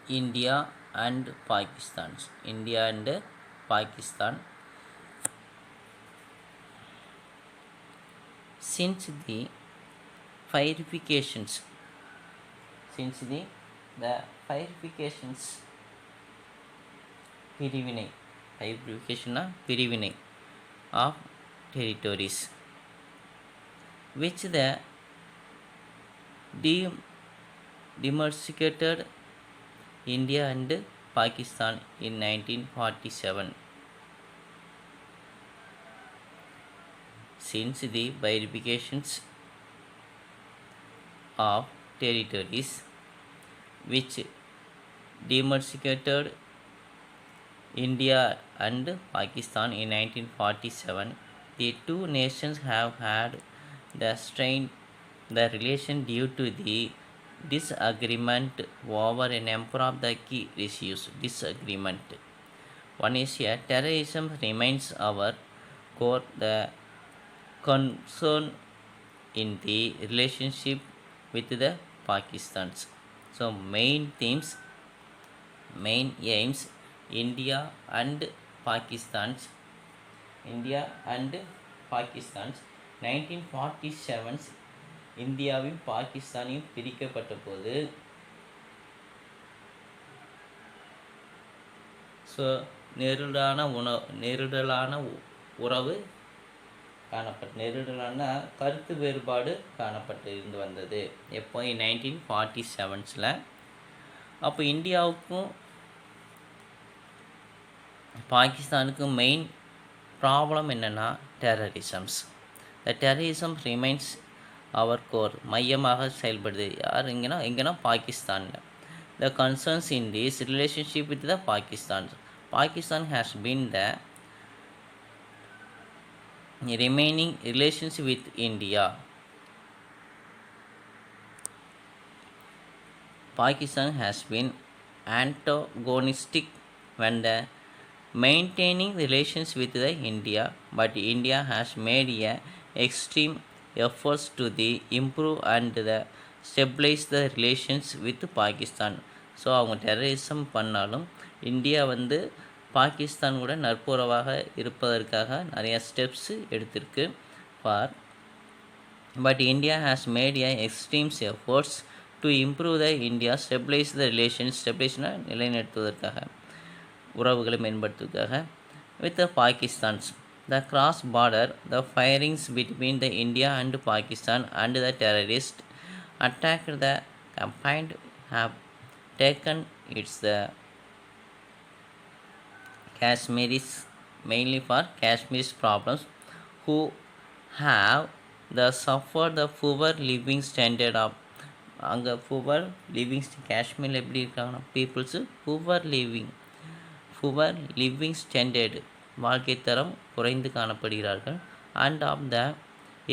India and Pakistan. India and Pakistan. Since the firefications, since the firefications பிரிவினை firefication பிரிவினை of territories which the demarcated India and Pakistan in 1947. Since the bifurcations of territories which demarcated India and Pakistan in 1947, the two nations have had the strain the relation due to the disagreement over a number of the key issues. Disagreement. One is a terrorism remains our core the concern in the relationship with the Pakistans. So main aims and Pakistan's India and Pakistan's 1947 இந்தியாவும் பாகிஸ்தானையும் பிரிக்கப்பட்ட போது so நெருடலான உறவு நெருடலான கருத்து வேறுபாடு காணப்பட்டு இருந்து வந்தது எப்போ 1947. அப்போ இந்தியாவுக்கும் பாகிஸ்தானுக்கும் மெயின் ப்ராப்ளம் என்னென்னா terrorisms. The terrorism remains our core மையமாக செயல்படுது எங்கன்னா பாகிஸ்தானில். The concerns in this relationship with the Pakistan has been the remaining relationship with India. Pakistan has been antagonistic when the maintaining relations with the India, but India has made a extreme efforts to the improve and the stabilize the relations with Pakistan. So அவங்க டெரரிசம் பண்ணாலும் India Pakistan கூட நட்புறவாக இருப்பதற்காக நிறைய steps எடுத்திருக்கு but India has made a extremes efforts to improve the India stabilize the ஸ்டெபிளைஸ்னால் நிலைநிறுத்துவதற்காக உறவுகளை மேம்படுத்துவதற்காக with the Pakistan's the cross border the firings between the India and Pakistan and the terrorist attack the combined have taken it's the Kashmiris mainly for Kashmir's problems who have suffered the poor living standard of அங்கே poor living காஷ்மீரில் எப்படி இருக்காங்கன்னா peoples poor living standard வாழ்க்கை தரம் குறைந்து காணப்படுகிறார்கள் and of the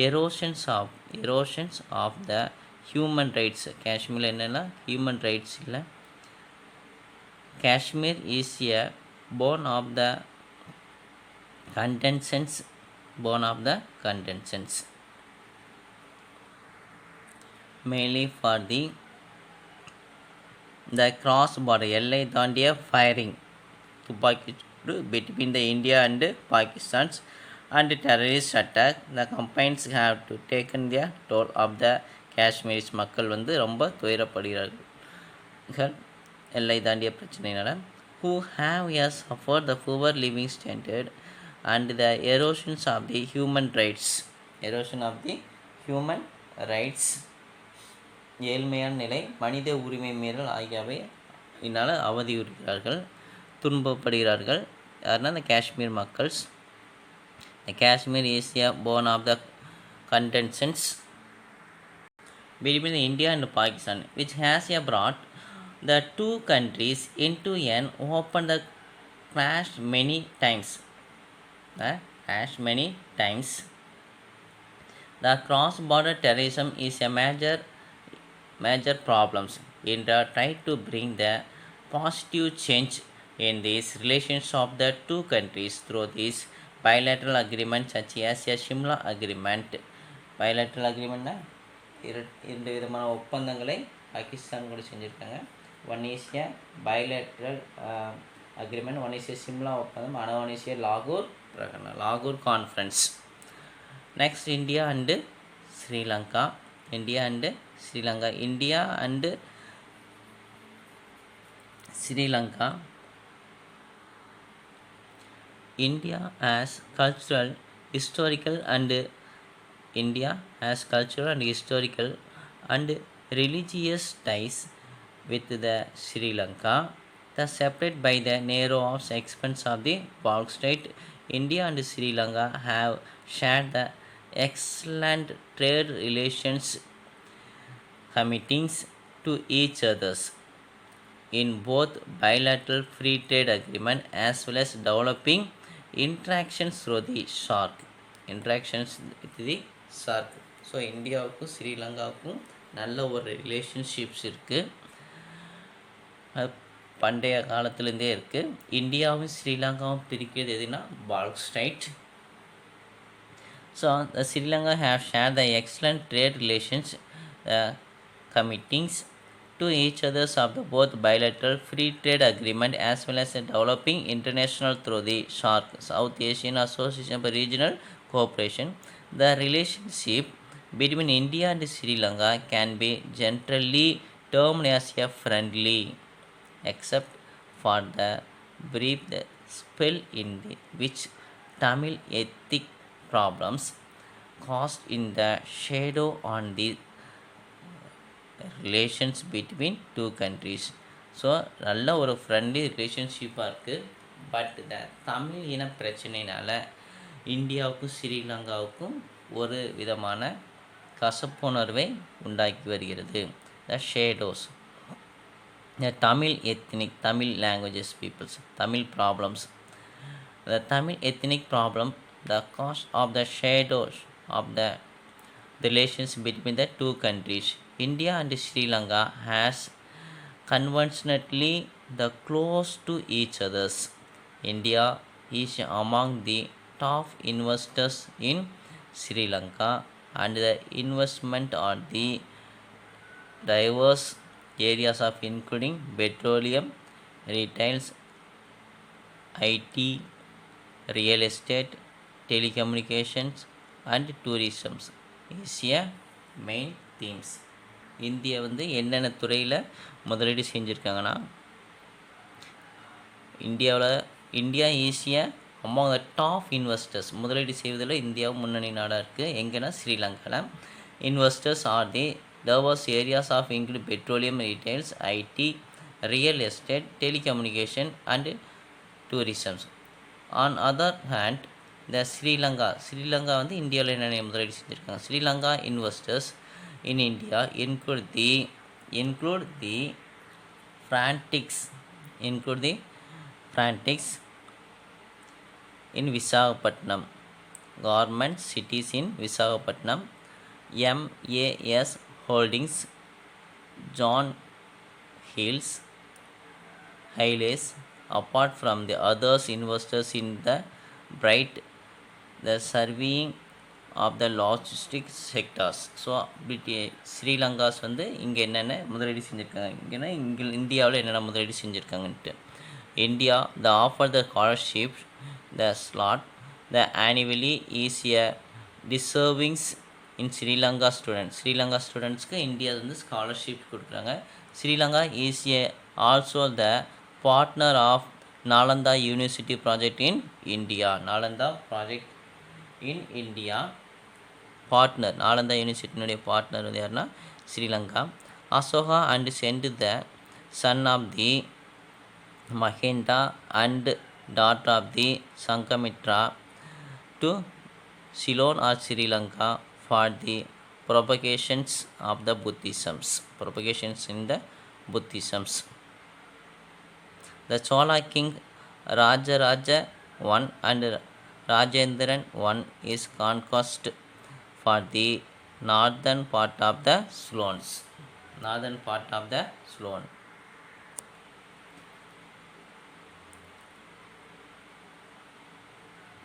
erosions of the human rights. காஷ்மீரில் என்னென்னா ஹியூமன் ரைட்ஸ் இல்லை. Kashmir is a born of the contentions mainly for the cross border எல்லை தாண்டிய firing துப்பாக்கி between the India and Pakistan and terrorist attack. The campaigns have to taken the toll of the Kashmiris மக்கள் ரொம்ப துயரப்படுகிறார்கள் எல்லை தாண்டிய பிரச்சனையினால். Who have suffered the poor living standard and the erosions of the human rights. ஏழ்மையான நிலை, மனித உரிமை மீறல் ஆகியவை இதனால் அவதியுறுகிறார்கள், துன்பப்படுகிறார்கள். யாருன்னா இந்த Kashmir மக்கள்ஸ். The Kashmir is a born of the contentions between India and Pakistan, which has brought the two countries into an open clash many times. The cross-border terrorism is a major problem. India tried to bring the positive change in these relations of the two countries through these bilateral agreements such as a Shimla agreement. Bilateral agreement இரண்டு விதமான ஒப்பந்தங்களை பாகிஸ்தான் கூட செஞ்சுருக்காங்க. one is a bilateral agreement, one is a Simla Oppandam, another one is a Lahore conference. Next, India and Sri Lanka. India and Sri Lanka. India and Sri Lanka. India has cultural, historical and India has cultural and historical and religious ties with the Sri Lanka. Thus separated by the narrow expanse of the Balk Strait, India and Sri Lanka have shared the excellent trade relations committing to each others in both bilateral free trade agreement as well as developing interactions through the SAARC. Interactions with the SAARC. So இந்தியாவுக்கும் ஸ்ரீலங்காவுக்கும் நல்ல ஒரு relationships இருக்குது. அது பண்டைய காலத்துலேருந்தே இருக்குது. இந்தியாவும் ஸ்ரீலங்காவும் பிரிக்கிறது எதுனா பால்க் straight. So Sri Lanka have shared the excellent trade relations committees to each others of the both bilateral free trade agreement as well as developing international through the SAARC, South Asian Association for Regional Cooperation. The relationship between India and Sri Lanka can be generally termed as a friendly, except for the brief spell in which Tamil ethnic problems cast in the shadow on the relations between two countries. So நல்ல ஒரு friendly ரிலேஷன்ஷிப்பாக இருக்குது. But இந்த தமிழ் இன பிரச்சனையினால் இந்தியாவுக்கும் ஸ்ரீலங்காவுக்கும் ஒரு விதமான கசப்புணர்வை உண்டாக்கி வருகிறது. The shadows, the Tamil ethnic, Tamil languages peoples, Tamil problems. The Tamil ethnic problem, the caste of the shadows of the relations between the two countries. India and Sri Lanka has conventionally the close to each others. India is among the top investors in Sri Lanka and the investment on the diverse areas of including petroleum, retails, IT, real estate, telecommunications and tourism is a main themes. India என்னென்ன துறையில் முதலீடு செஞ்சுருக்காங்கன்னா, India is among the top investors, முதலீடு செய்வதில் இந்தியாவும் முன்னணி நாடாக இருக்குது. எங்கன்னா ஸ்ரீலங்காவில். Investors are the towers areas of include petroleum, retails, IT, real estate, telecommunication and tourisms. On other hand the Sri Lanka இந்தியாவில் என்னென்ன முதலீடு செஞ்சுருக்காங்க. Sri Lanka investors in India include the frantics in Visakhapatnam, government cities in Visakhapatnam, MAS Holdings, John Hills, Highlands. Apart from the others investors in the bright the surveying of the logistics sectors. So Sri Lanka's இங்கே என்னென்ன முதலீடு செஞ்சுருக்காங்க, இங்கேனா இந்தியாவில் என்னென்ன முதலீடு செஞ்சுருக்காங்கன்ட்டு. India the offer the scholarship the slot the annually is a deservings in Sri Lanka ஸ்டூடெண்ட்ஸ்க்கு இந்தியா ஸ்காலர்ஷிப் கொடுக்குறாங்க. Sri Lanka is a also the partner of Nalanda university project in India. Nalanda project in India partner, Nalanda யூனிவர்சிட்டியினுடைய பார்ட்னர் யாருன்னா Sri Lanka. Ashoka and sent the son of the Mahendra and daughter of the Sanghamitra to Ceylon R Sri Lanka for the propagations of the propagations in the Buddhisms. The Chola king Rajaraja I and Rajendran I is conquest for the northern part of the Ceylons.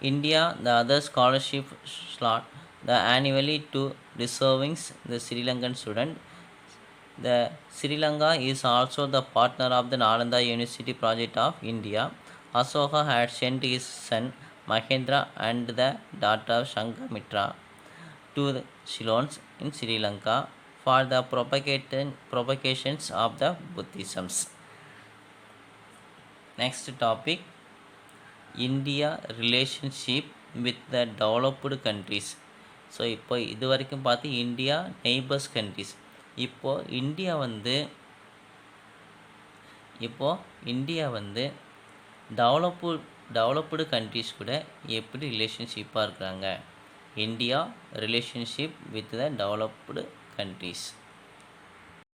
India, the other scholarship slot the annually to deservings the Sri Lankan student. The Sri Lanka is also the partner of the Nalanda University Project of India. Asoka had sent his son Mahendra and the daughter Shankamitra to the Ceylon in Sri Lanka for the propagations of the Buddhisms. Next topic, India relationship with the developed countries. So இப்போ இது வரைக்கும் பார்த்து India neighbours countries. இப்போது India வந்து developed countries கூட எப்படி ரிலேஷன்ஷிப்பாக இருக்கிறாங்க. India relationship with the developed countries.